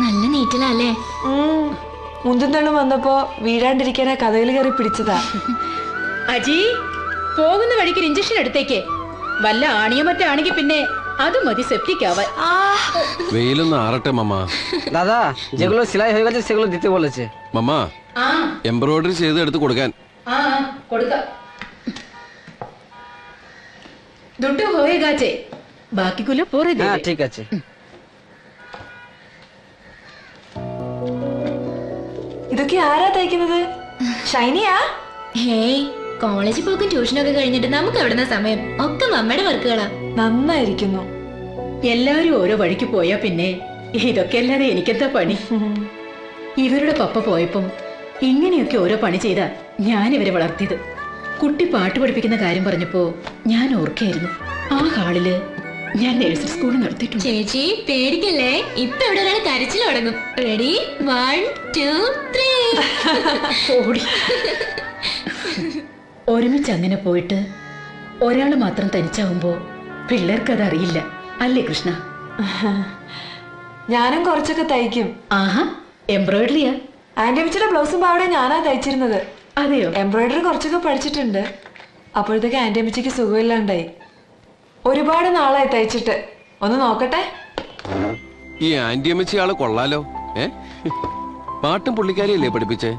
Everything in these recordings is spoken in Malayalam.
നല്ല നീറ്റലല്ലേ? മുന്തും വന്നപ്പോ വീഴാണ്ടിരിക്കാനാ കഥയിൽ കയറി പിടിച്ചതാ. അജി, പോകുന്ന വഴിക്ക് ഇഞ്ചക്ഷൻ എടുത്തേക്ക്. വല്ല ആണിയോ മറ്റാണെങ്കിൽ പിന്നെ അത് മതി സെപ്റ്റിക് ആവാൻ. വെയിലൊന്ന് ആറട്ടെ മമ്മ. দাদা যেগুলো সেলাই হয়ে গেছে সেগুলো দিতে বলেছে। മമ്മ എംബ്രോയിഡറി ചെയ്ത് എടുത്ത് കൊടുക്കാൻ. കൊടുക്കാം. দুটো হয়ে গেছে, বাকিগুলো পরে দেবে। হ্যাঁ ঠিক আছে। ഇതൊക്കെ ആരാ തയ്ക്കുന്നത്? ഷൈനിയാ? ഹേയ്, കോളേജിൽ പോക്കും ട്യൂഷനൊക്കെ കഴിഞ്ഞിട്ട് നമുക്ക് എവിടുന്ന സമയം? ഒക്കെ മമ്മയുടെ വർക്കുകളാ. നന്നായിരിക്കുന്നു. എല്ലാരും ഓരോ വഴിക്ക് പോയാ പിന്നെ ഇതൊക്കെ അല്ലാതെ എനിക്കെന്താ പണി? ഇവരുടെ പപ്പ പോയപ്പം ഇങ്ങനെയൊക്കെ ഓരോ പണി ചെയ്താ ഞാൻ ഇവരെ വളർത്തിയത്. കുട്ടി പാട്ട് പഠിപ്പിക്കുന്ന കാര്യം പറഞ്ഞപ്പോ ഞാൻ ഓർക്കായിരുന്നു, ആ ഹാളില് ഞാൻ നഴ്സറി സ്കൂൾ നടത്തിയിട്ടുണ്ട്. ചേച്ചി പേടിക്കല്ലേ, ഇപ്പൊ ഇവിടെ ഒരാൾ കരച്ചിൽ തുടങ്ങും. റെഡി, 1 2 3. ഓടി ഒരുമിച്ച് അങ്ങനെ പോയിട്ട് ഒരാള് മാത്രം തനിച്ചാവുമ്പോ പിള്ളേർക്കത് അറിയില്ല, അല്ലേ കൃഷ്ണ? ഞാനും കുറച്ചൊക്കെ തയ്ക്കും. ആഹാ, എംബ്രോയിഡറിയാ? ആന്റി അമ്മച്ചിയുടെ ബ്ലൗസും പാവടെ ഞാനാ തയ്ച്ചിരുന്നത്. അതെയോ? എംബ്രോയിഡറി കുറച്ചൊക്കെ പഠിച്ചിട്ടുണ്ട്. അപ്പോഴത്തേക്ക് ആന്റി അമ്മച്ചിക്ക് സുഖമില്ലാണ്ടായി. ഒരുപാട് നാളായി തയ്ച്ചിട്ട്. ഒന്ന് നോക്കട്ടെ. ഈ ആന്റി അമ്മച്ചി ആള് കൊള്ളാലോ. പാട്ടും പുള്ളിക്കാരിയല്ലേ പഠിപ്പിച്ചേ?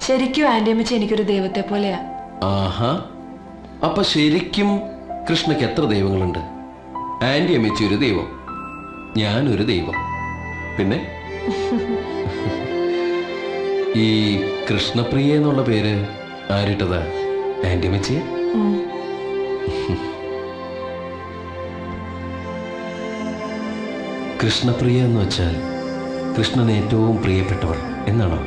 ശരിക്കും ആന്റി അമ്മച്ചി എനിക്കൊരു ദൈവത്തെ പോലെയാ. ആഹാ, അപ്പൊ ശരിക്കും കൃഷ്ണക്ക് എത്ര ദൈവങ്ങളുണ്ട്? ആന്റി അമ്മച്ചി ഒരു ദൈവം, ഞാനൊരു ദൈവം. പിന്നെ ഈ കൃഷ്ണപ്രിയ എന്നുള്ള പേര് ആരിട്ടതാ? ആന്റി അമ്മച്ചിയെ? കൃഷ്ണപ്രിയ എന്ന് വെച്ചാൽ കൃഷ്ണൻ ഏറ്റവും പ്രിയപ്പെട്ടവൾ എന്നാണോ?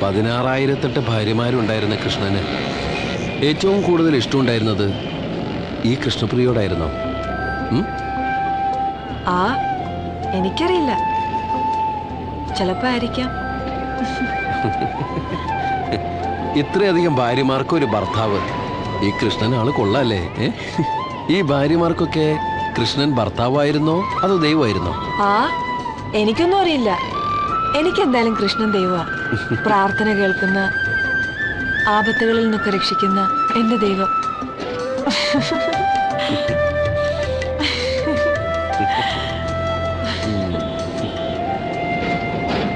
പതിനാറായിരത്തെട്ട് ഭാര്യമാരുണ്ടായിരുന്ന കൃഷ്ണന് ഏറ്റവും കൂടുതൽ ഇഷ്ടമുണ്ടായിരുന്നത് ഈ കൃഷ്ണപ്രിയോടായിരുന്നോ? എനിക്കറിയില്ല, ചിലപ്പോ ആയിരിക്കാം. ഇത്രയധികം ഭാര്യമാർക്ക് ഒരു ഭർത്താവ്. ഈ കൃഷ്ണൻ ആള് കൊള്ളാല്ലേ? ഈ ഭാര്യമാർക്കൊക്കെ കൃഷ്ണൻ ഭർത്താവായിരുന്നോ അതോ ദൈവമായിരുന്നോ? എനിക്കൊന്നും അറിയില്ല. എനിക്കെന്തായാലും കൃഷ്ണൻ ദൈവമാ. പ്രാർത്ഥന കേൾക്കുന്ന, ആപത്തുകളിൽ നിന്നൊക്കെ രക്ഷിക്കുന്ന എന്റെ ദൈവം.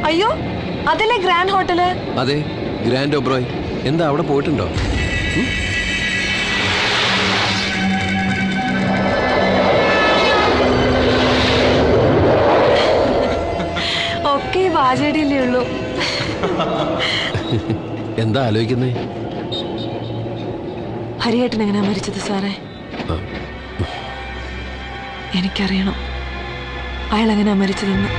അയ്യോ, അതല്ലേ ഗ്രാൻഡ് ഹോട്ടല്? അതെ, ഗ്രാൻഡ് ഒബ്രോയ്. എന്താ അവിടെ പോയിട്ടുണ്ടോ? ഒക്കെ വാചടിയല്ലേ ഉള്ളൂ. എന്താ ആലോചിക്കുന്നേ? ഹരിയേട്ടൻ എങ്ങനെയാ മരിച്ചത് സാറേ? എനിക്കറിയണം അയാൾ എങ്ങനെയാ മരിച്ചതെന്ന്.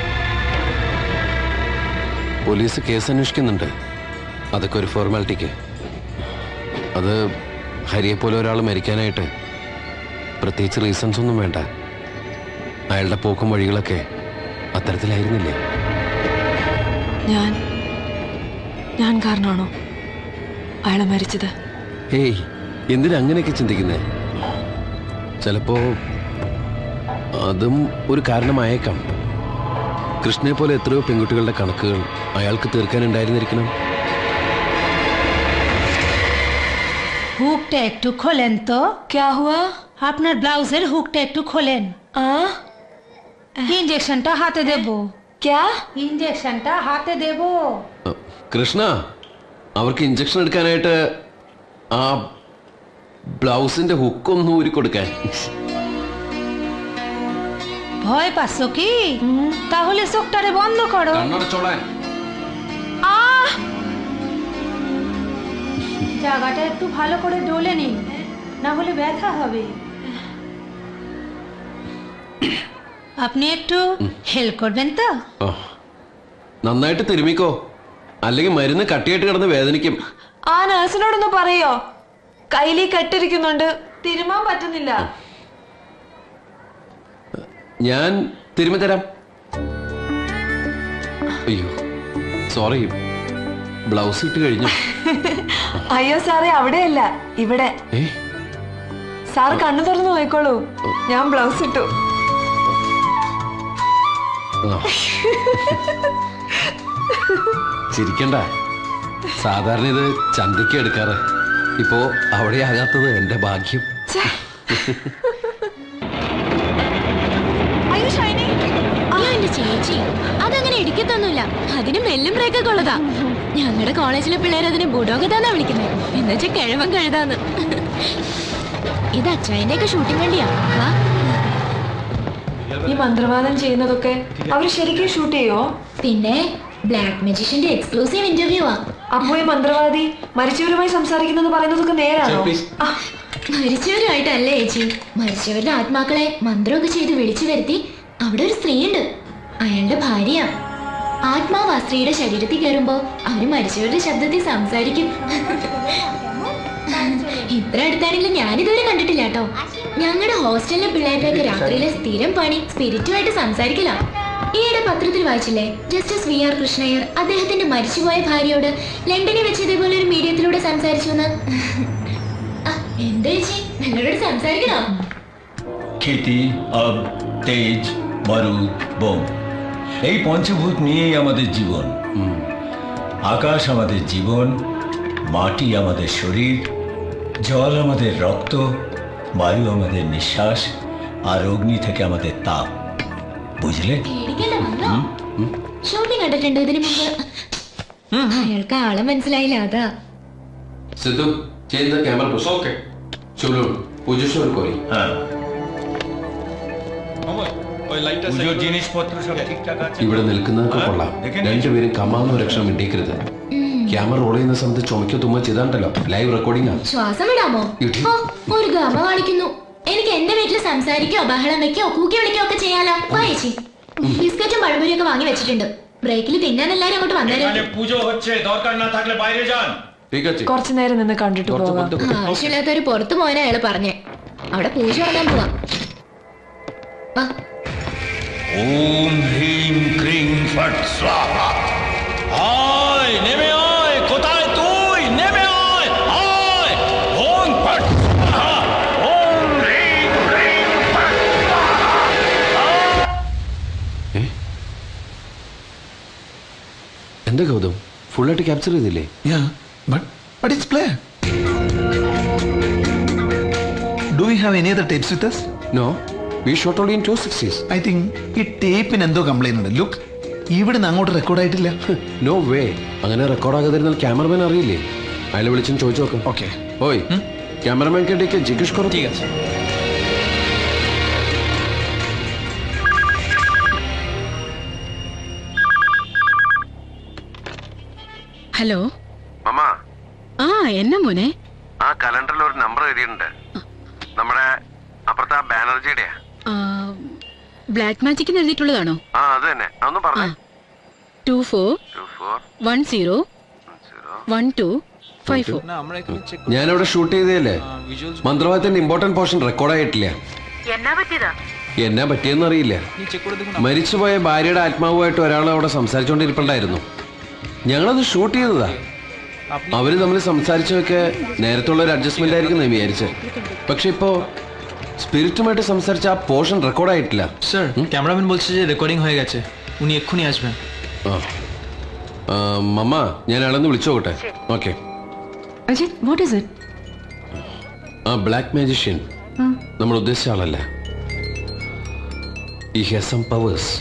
പോലീസ് കേസ് അന്വേഷിക്കുന്നുണ്ട്. അതൊക്കെ ഒരു ഫോർമാലിറ്റിക്ക്. അത് ഹരിയെ പോലെ ഒരാൾ മരിക്കാനായിട്ട് പ്രത്യേകിച്ച് റീസൺസ് ഒന്നും വേണ്ട. അയാളുടെ പോക്കും വഴികളൊക്കെ അത്തരത്തിലായിരുന്നില്ലേ? ഞാൻ കാരണമാണോ അയാളെ മരിച്ചത്? ഏയ്, എന്തിനാ അങ്ങനെയൊക്കെ ചിന്തിക്കുന്നേ? ചിലപ്പോ അതും ഒരു കാരണമായേക്കാം. കൃഷ്ണനെ പോലെ എത്രയോ പെൺകുട്ടികളുടെ കണക്കുകൾ അയാൾക്ക് തീർക്കാനുണ്ടായിരുന്നിരിക്കണം. হুকটা একটু খোলেন তো। क्या हुआ? আপনার ব্লাউজের হুকটা একটু খোলেন। ইনজেকশনটা হাতে দেব। क्या? ইনজেকশনটা হাতে দেব। കൃഷ്ണ, അവർക്ക് ഇഞ്ചക്ഷൻ എടുക്കാനായിട്ട് ആ ബ്ലൗസിന്റെ ഹുക്കൊന്ന് ഊരി കൊടുക്കാൻ. ভয় পাচ্ছ কি? তাহলে চোখটারে বন্ধ করো। জায়গাটা একটু ভালো করে ডলে নিন, না হলে ব্যথা হবে। আপনি একটু হেল্প করবেন তো? നന്നായിട്ട് തിരുമിക്കോ, അല്ലെങ്കിൽ മരുന്ന് കട്ടിയായിട്ട് കിടന്ന് വേദനിക്കും. ആ നഴ്സിനോടൊന്ന് പറയോ, കയ്യിലീ കെട്ടിരിക്കുന്നുണ്ട്, തിരുമാൻ പറ്റുന്നില്ല. ഞാൻ തിരുമ്പി തരാം. അയ്യോ സോറി, ബ്ലൗസ് ഇട്ട് കഴിഞ്ഞു. അയ്യോ സാറേ, അവിടെയല്ല ഇവിടെ. ഏ സാർ കണ്ണു തുറന്ന് നോയിക്കോളൂ, ഞാൻ ബ്ലൗസ് ഇട്ടു. ആ. ചിരിക്കണ്ട, സാധാരണ ഇത് ചന്തയ്ക്ക് എടുക്കാറ്. ഇപ്പോ അവിടെ ആകാത്തത് എന്റെ ഭാഗ്യം. എന്റെ ചേച്ചി അതങ്ങനെ ഇടിക്കത്തൊന്നുമില്ല, അതിന് മെല്ലും ബ്രേക്കൊക്കെ ഉള്ളതാ. ഞങ്ങളുടെ കോളേജിലെ പിള്ളേർ അതിനെ ബുഡോഗതാന്നാ വിളിക്കുന്നത്, എന്നുവെച്ചാ കിഴവൻ കഴുതാന്ന്. ഇത് അച്ചായന്റെ ഒക്കെ ഷൂട്ടിംഗ് വണ്ടിയാ. വാ. ഈ മന്ത്രവാദം ചെയ്യുന്നതൊക്കെ അവര് ശരിക്കും ഷൂട്ട് ചെയ്യോ? പിന്നെ ബ്ലാക്ക് മജീഷ്യന്റെ എക്സ്ക്ലൂസീവ് ഇന്റർവ്യൂ ആ. അപ്പോ ഈ മന്ത്രവാദി മരിച്ചവരുമായി സംസാരിക്കുന്നത് പറയുന്നതൊക്കെ നേരാണോ? ആ, മരിച്ചവരുമായിട്ടല്ലേ ചേച്ചി, മരിച്ചവരുടെ ആത്മാക്കളെ മന്ത്രമൊക്കെ ചെയ്ത് വിളിച്ചു വരുത്തി അവിടെ ഒരു സ്ത്രീയുണ്ട്, അയാളുടെ ഭാര്യ. ആത്മാവ് ആ സ്ത്രീയുടെ ശരീരത്തിൽ കയറുമ്പോ അവര് മരിച്ചവരുടെ ശബ്ദത്തിൽ സംസാരിക്കും. ഇത്ര അടുത്താണെങ്കിലും ഞാനിതുവരെ കണ്ടിട്ടില്ല കേട്ടോ. ഞങ്ങളുടെ ഹോസ്റ്റലിലെ പിള്ളേരുടെയൊക്കെ രാത്രിയിലെ സ്ഥിരം പണി സ്പിരിറ്റുമായിട്ട് സംസാരിക്കല. ഈയിടെ പത്രത്തിൽ വായിച്ചില്ലേ, ജസ്റ്റിസ് VR കൃഷ്ണയ്യർ അദ്ദേഹത്തിന്റെ മരിച്ചുപോയ ഭാര്യയോട് ലണ്ടനിൽ വെച്ച് ഇതേപോലെ ഒരു മീഡിയത്തിലൂടെ സംസാരിച്ചു എന്ന്. എന്താ ചേച്ചി നിങ്ങളോട് സംസാരിക്കണോ? खेती अब तेज বারুদ বোম এই পঞ্চভূত নিয়েই আমাদের জীবন। আকাশ আমাদের জীবন, মাটি আমাদের শরীর, জল আমাদের রক্ত, বায়ু আমাদের নিঃশ্বাস, আর অগ্নি থেকে আমাদের তাপ। বুঝলে? പേടിക്കണ്ട, വന്നോ. ഷൂട്ടിംഗ് കണ്ടിട്ടുണ്ട് ഇതിന് മുമ്പ്. അയാൾക്ക് ആളെ മനസ്സിലായില്ല, അതാ. Sidhu, change the camera position. Okay চলুন পজিশন করি। হ্যাঁ, পুজোর জিনিসপত্র সব ঠিকঠাক আছে? ഇവിടെ നിൽക്കുന്നതൊക്കെ കൊള്ളാം. രണ്ടുപേരും കമാന്ന് ഒരു അക്ഷരം ഇട്ടേക്കരുത്. ക്യാമറ റോൾ ചെയ്യുന്ന സമയത്ത് ചുമക്കോ തുമ്മ ചെയ്താണ്ടല്ലോ, ലൈവ് റെക്കോർഡിംഗ് ആണ്. ശ്വാസം വിടാമോ? ഓ, ഒരു ഗമ കാണിക്കുന്നു. എനിക്ക് എന്റെ വീട്ടിൽ സംസാരിക്കോ ബഹളം വെക്കോ കൂക്കി വിളിക്കോ ഒക്കെ ചെയ്യാലോ. വായിച്ചി ബിസ്ക്കറ്റും പഴംപൊരിയൊക്കെ വാങ്ങി വെച്ചിട്ടുണ്ട്. ബ്രേക്കിൽ തിന്നാൻ എല്ലാരും അങ്ങോട്ട് വന്നേരം. পুজো হচ্ছে, দরকার না থাকলে বাইরে যান। ঠিক আছে, കുറച്ചു നേരം നിന്ന് കണ്ടിട്ട് പോകാം. ആവശ്യമില്ലാത്തൊരു പുറത്തു പോകാനാ അയാള് പറഞ്ഞേ. അവിടെ പൂജ നടത്താൻ പോവാ. ওম হ্রিং ক্রিং ফট স্বাহা। আয় নেমে আয়, কোথায় তুই? নেমে আয়, আয়। ওম ফট স্বাহা, ওম হ্রিং ক্রিং ফট স্বাহা। എന്താ ഗൗതം, ഫുള്ളായിട്ട് ക്യാപ്ചർ ചെയ്തില്ലേ? Yeah, but it's clear. Do we have any other tapes with us? No, we shot only in 260s. I think ഈ ടേപ്പിന് എന്തോ കംപ്ലൈന്റ് ഉണ്ട്. ലുക്ക്, ഇവിടുന്ന് അങ്ങോട്ട് റെക്കോർഡ് ആയിട്ടില്ല. നോ വേ, അങ്ങനെ റെക്കോർഡ് ആകാതിരുന്നാൽ ക്യാമറമാൻ അറിയില്ലേ? അയാളെ വിളിച്ചെന്ന് ചോദിച്ചു നോക്കാം. Okay. ഓയ് ക്യാമറമാൻ കേട്ടേക്ക് ജിഗേഷ് കുറവ്. ঠিক আছে. ഹലോ. മമ്മ, ആ എന്നാ മോനെ? ആ കലണ്ടറിൽ ഒരു നമ്പർ എഴുതിയിട്ടുണ്ട്. നമ്മുടെ അപ്പുറത്തെ ബാനർജിയുടെയാ. ബ്ലാക്ക് മാജിക്കിന് എഴുതിയിട്ടുള്ളതാണോ? ആ അത് തന്നെ, അതൊന്നും പറഞ്ഞേ. 24101254. ഞാനവിടെ ഷൂട്ട് ചെയ്തതല്ലേ, മന്ത്രവാദത്തിന്റെ ഇമ്പോർട്ടന്റ് പോർഷൻ റെക്കോർഡ് ആയിട്ടില്ല. എന്നാ പറ്റിയെന്ന് അറിയില്ല. മരിച്ചുപോയ ഭാര്യയുടെ ആത്മാവുമായിട്ട് ഒരാൾ അവിടെ സംസാരിച്ചുകൊണ്ടിരിപ്പുണ്ടായിരുന്നു. ഞങ്ങളത് ഷൂട്ട് ചെയ്തതാ. അവര് തമ്മിൽ സംസാരിച്ചൊക്കെ നേരത്തുള്ള ഒരു അഡ്ജസ്റ്റ്മെന്റ് ആയിരിക്കും എന്ന് വിചാരിച്ചത്. പക്ഷെ ഇപ്പോ স্পিরিটুমাইটে സംസാരിച്ച ആ പോർഷൻ റെക്കോർഡ് ആയിട്ടില്ല. স্যার ক্যামেরাম্যান বলছে যে রেকর্ডিং হয়ে গেছে, উনি এক্ষুনি আসবেন. മമ്മ, ഞാൻ അയാളൊന്ന് വിളിച്ചു നോക്കട്ടെ. Okay. Ajith, what is it? ആ ബ്ലാക്ക് മാജിഷ്യൻ നമ്മൾ ഉദ്ദേശിച്ച ആളല്ല. He has some powers.